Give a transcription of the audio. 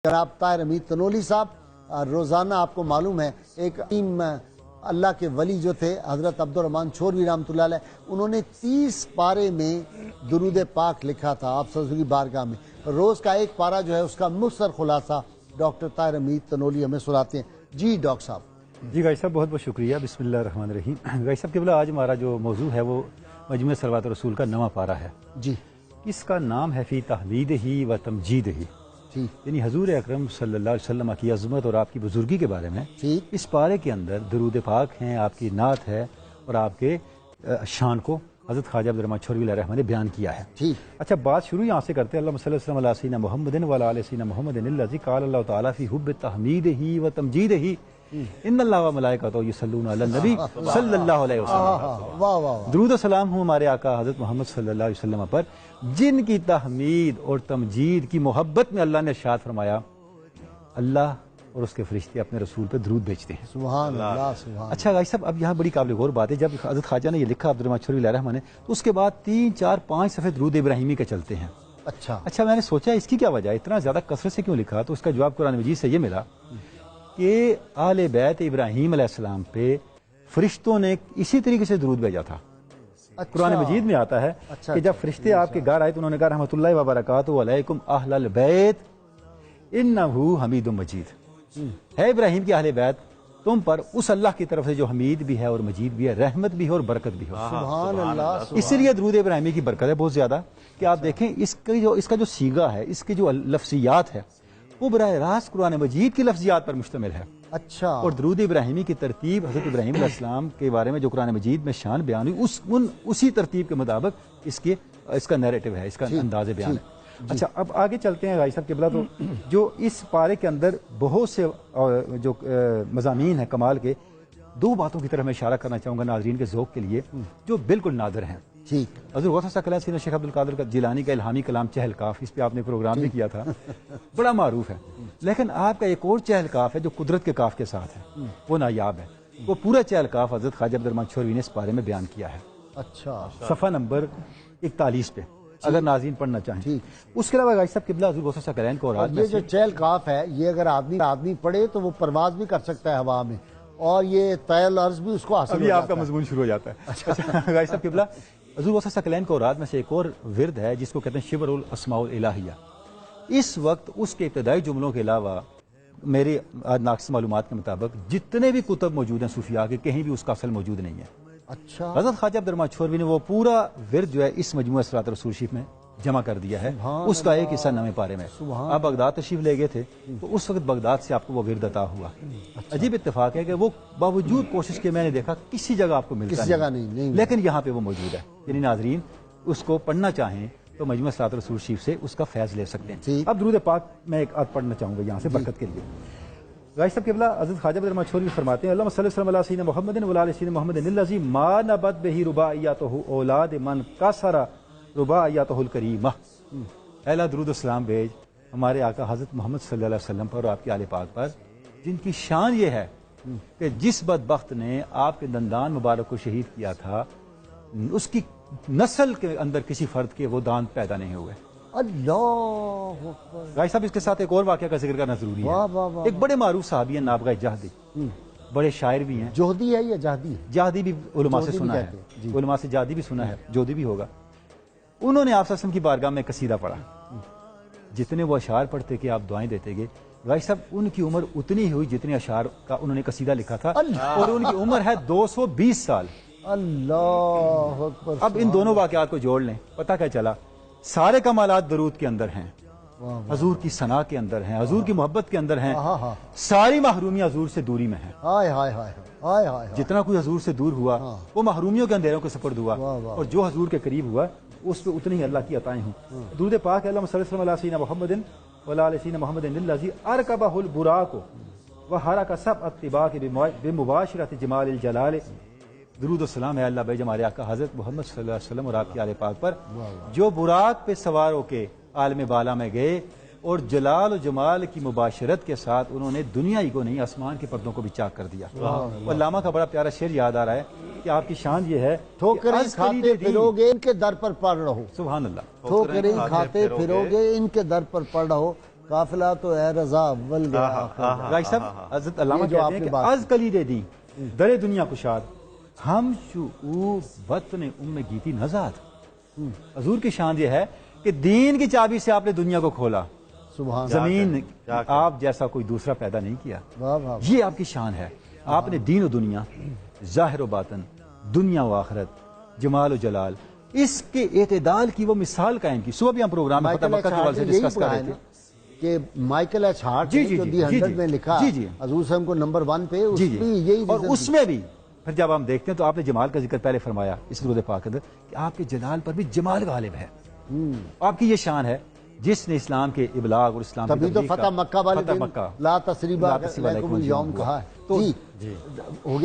جناب طاہر امید تنولی صاحب، روزانہ آپ کو معلوم ہے ایک اللہ کے ولی جو تھے حضرت عبدالرحمن چھوروی رحمۃ اللہ علیہ، انہوں نے 30 پارے میں درود پاک لکھا تھا آپ سرزو کی بارگاہ میں۔ روز کا ایک پارہ جو ہے اس کا مختصر خلاصہ ڈاکٹر طاہر امید تنولی ہمیں سناتے ہیں۔ جی ڈاکٹر صاحب۔ جی غازی صاحب بہت بہت شکریہ، بسم اللہ الرحمن الرحیم۔ غازی صاحب قبلہ آج ہمارا جو موضوع ہے وہ مجموعہ صلوات رسول کا نواں پارہ ہے۔ جی، اس کا نام ہے فی تحمید ہی و تمجید ہی، یعنی حضور اکرم صلی اللہ علیہ وسلم کی عظمت اور آپ کی بزرگی کے بارے میں اس پارے کے اندر درود پاک ہیں، آپ کی نعت ہے اور آپ کے شان کو حضرت خواجہ عبدالرحمن چھوروی علیہ الرحمہ نے بیان کیا ہے۔ اچھا بات شروع یہاں سے کرتے ہیں۔ اللہم صلی اللہ علیہ سیدنا محمد و علی سیدنا محمد الذی قال اللہ تعالیٰ فی حب تحمید ہی و تمجید ہی ان اللہ و ملائکتہ یصلون علی النبی صلی اللہ علیہ وسلم۔ درود و سلام ہوں ہمارے آقا حضرت محمد صلی اللہ علیہ وسلم پر، جن کی تحمید اور تمجید کی محبت میں اللہ نے ارشاد فرمایا اللہ اور اس کے فرشتے اپنے رسول پہ درود بھیجتے ہیں۔ سبحان اللہ سبحان۔ اچھا غازی صاحب اب یہاں بڑی قابل غور بات ہے، جب حضرت خواجہ نے یہ لکھا عبدالرحمن چھوروی علیہ الرحمہ نے، تو اس کے بعد 3 4 5 صفحے درود ابراہیمی کے چلتے ہیں۔ اچھا میں نے سوچا اس کی کیا وجہ ہے، اتنا زیادہ کثرت سے کیوں لکھا؟ تو اس کا جواب قرآن مجید سے یہ ملا کہ اہل بیت ابراہیم علیہ السلام پہ فرشتوں نے اسی طریقے سے درود بھیجا تھا۔ قرآن مجید میں آتا ہے کہ جب فرشتے آپ کے گھر آئے تو انہوں نے کہا رحمۃ اللہ وبرکاتہ علیکم اہل البیت انہ حمید مجید، ہے ابراہیم کی اہل بیت تم پر اس اللہ کی طرف سے جو حمید بھی ہے اور مجید بھی ہے، رحمت بھی ہے اور برکت بھی ہے۔ سبحان اللہ۔ اسی لیے درود ابراہیمی کی برکت ہے بہت زیادہ کہ آپ دیکھیں اس کا جو سیغہ ہے، اس کی جو لفظیات ہے وہ براہ راست قرآن مجید کی لفظیات پر مشتمل ہے۔ اچھا، اور درود ابراہیمی کی ترتیب حضرت ابراہیم علیہ السلام کے بارے میں جو قرآن مجید میں شان بیان ہوئی اسی ترتیب کے مطابق اس کا نیریٹو ہے، اس کا انداز بیان ہے۔ اچھا اب آگے چلتے ہیں غازی صاحب قبلہ، تو جو اس پارے کے اندر بہت سے جو مضامین ہیں کمال کے، 2 باتوں کی طرف میں اشارہ کرنا چاہوں گا ناظرین کے ذوق کے لیے جو بالکل نادر ہیں۔ حضور غوث ثقلین سیدنا شیخ عبدالقادر کا جیلانی کا الہامی کلام چہل کاف، اس پہ آپ نے پروگرام بھی کیا تھا، بڑا معروف ہے، لیکن آپ کا ایک اور چہل کاف ہے جو قدرت کے کاف کے ساتھ ہے، وہ نایاب ہے۔ وہ پورا چہل کاف حضرت خواجہ عبدالرحمن چھوروی نے اس بارے میں بیان کیا ہے۔ اچھا، صفحہ نمبر 41 پہ اگر ناظرین پڑھنا چاہیں۔ اس کے علاوہ غازی صاحب قبلہ حضور غوث ثقلین کو اور یہ جو چہل کاف ہے یہ اگر آدمی پڑھے تو وہ پرواز بھی کر سکتا ہے ہوا میں، اور یہ طیل عرض بھی اس کو حاصل ہو جاتا ہے۔ آپ کا مضمون شروع ہو جاتا ہے۔ اچھا غازی صاحب قبلہ حضور غوث ثقلین کو اوراد میں سے ایک اور ورد ہے جس کو کہتے ہیں شبر الاسماء الالہیہ۔ اس وقت اس کے ابتدائی جملوں کے علاوہ میری ناقص معلومات کے مطابق جتنے بھی کتب موجود ہیں صوفیاء کے، کہیں بھی اس کا اصل موجود نہیں ہے۔ اچھا، حضرت خواجہ عبدالرحمن چھوروی نے وہ پورا ورد جو ہے اس مجموعہ صلوات رسول شریف میں جمع کر دیا ہے، اس کا ایک حصہ نویں پارے میں۔ آپ بغداد تشریف لے گئے تھے تو اس وقت بغداد سے آپ کو وہ ورد عطا ہوا۔ عجیب اتفاق ہے کہ وہ باوجود کوشش کے میں نے دیکھا کسی جگہ آپ کو ملتا نہیں، لیکن یہاں پہ وہ موجود ہے، یعنی ناظرین اس کو پڑھنا چاہیں تو مجموعہ صلوات رسول شریف سے اس کا فیض لے سکتے ہیں۔ اب درود پاک میں ایک آدھ پڑھنا چاہوں گا یہاں سے برکت کے لیے۔ غازی صاحب قبلہ حضرت خواجہ عبدالرحمن چھوروی فرماتے ہیں اللہم صلی اللہ علیہ سیدنا محمد و علی سیدنا محمد الذی ما نبت بہ رباعیاتہ اولاد من کسر رباعیاتہ الکریمہ۔ اے اللہ درود و سلام بھیج ہمارے آقا حضرت محمد صلی اللہ علیہ وسلم پر اور آپ کے آل پاک پر، جن کی شان یہ ہے کہ جس بدبخت نے آپ کے دندان مبارک کو شہید کیا تھا اس کی نسل کے اندر کسی فرد کے وہ دانت پیدا نہیں ہوئے۔ اللہ اکبر۔ غازی صاحب اس کے ساتھ ایک اور واقعہ کا ذکر کرنا ضروری ہے۔ ایک بڑے معروف صحابی ہیں نابغہ جہدی، بڑے شاعر بھی ہیں۔ جوہدی ہے یا جہدی ہے؟ جہدی بھی علماء سے سنا ہے، علماء سے جہدی بھی سنا ہے، جوہدی بھی ہوگا۔ انہوں نے آپ صلی اللہ علیہ وسلم کی بارگاہ میں قصیدہ پڑھا، جتنے وہ اشعار پڑھتے کہ آپ دعائیں دیتے گئے۔ غازی صاحب ان کی عمر اتنی ہوئی جتنے اشعار کا انہوں نے قصیدہ لکھا تھا، اور ان کی عمر ہے 220 سال۔ اللہ اکبر۔ اب ان دونوں واقعات کو جوڑ لیں، پتہ کیا چلا؟ سارے کمالات درود کے اندر ہیں، حضور کی ثنا کے اندر ہیں، حضور کی محبت کے اندر ہیں، ساری محرومیاں حضور سے دوری میں ہیں۔ ہائے ہائے ہائے ہائے ہائے۔ جتنا کوئی حضور سے دور ہوا وہ محرومیوں کے اندھیروں کے سپرد ہوا، اور جو حضور کے قریب ہوا اس پہ اتنی ہی اللہ کی عطائیں ہوں۔ درود پاک اللہم صلی اللہ علیہ سیدنا محمد و علی سیدنا محمد الذی ارکبہ البراق وحرک سبع الطباق بمباشرۃ جمال الجلال۔ درود و سلام ہے اللہ بھائی ہمارے آقا حضرت محمد صلی اللہ علیہ وسلم اور آپ کے آل پاک پر، جو براق پہ سوار ہو کے عالم بالا میں گئے اور جلال و جمال کی مباشرت کے ساتھ انہوں نے دنیا ہی کو نہیں آسمان کے پردوں کو بھی چاک کر دیا۔ علامہ کا بڑا پیارا شعر یاد آ رہا ہے کہ آپ کی شان یہ ہے، ٹھوکریں کھاتے پھرو گے ان کے در پر پڑ رہو۔ سبحان اللہ۔ ٹھوکریں کھاتے پھرو گے ان کے در پر پڑ رہو، قافلہ تو اے رضا اول گیا آخر گیا۔ راج صاحب حضرت علامہ یہ جو آپ کہتے ہیں نے کہ بات از کلی دے دی در دنیا کشاد ہم شعور وطن ام گیتی نزاد۔ حضور کی شان یہ ہے کہ دین کی چابی سے آپ نے دنیا کو کھولا، سبحان زمین آپ جیسا کوئی دوسرا پیدا نہیں کیا، واہ واہ یہ آپ کی شان ہے۔ آپ نے دین و دنیا، ظاہر و باطن، دنیا و آخرت، جمال و جلال، اس کے اعتدال کی وہ مثال قائم کی۔ صبح بھی ہم پروگرام میں فتح مکہ کے حوالے سے ڈسکس کر رہے تھے کہ مائیکل ایچ ہارٹ جی نے جی جو جی دی جی 100 جی میں لکھا جی جی حضور صلی اللہ علیہ وسلم کو نمبر 1 پہ، اس جی میں جی یہی اور reason اس میں بھی پھر جب ہم دیکھتے ہیں تو آپ نے جمال کا ذکر پہلے فرمایا اس درود پاک کے اندر کہ آپ کے جلال پر بھی جمال غالب ہے۔ آپ کی یہ شان ہے جس نے اسلام کے ابلاغ اور اسلام کی تبھی تو تبلیغ کا- فتح مکہ والے فتح دن مکہ لا تسریبا لا تسریبا علیکم علیکم اليوم ہوا۔ کہا ہے۔ تو جی ہو گیا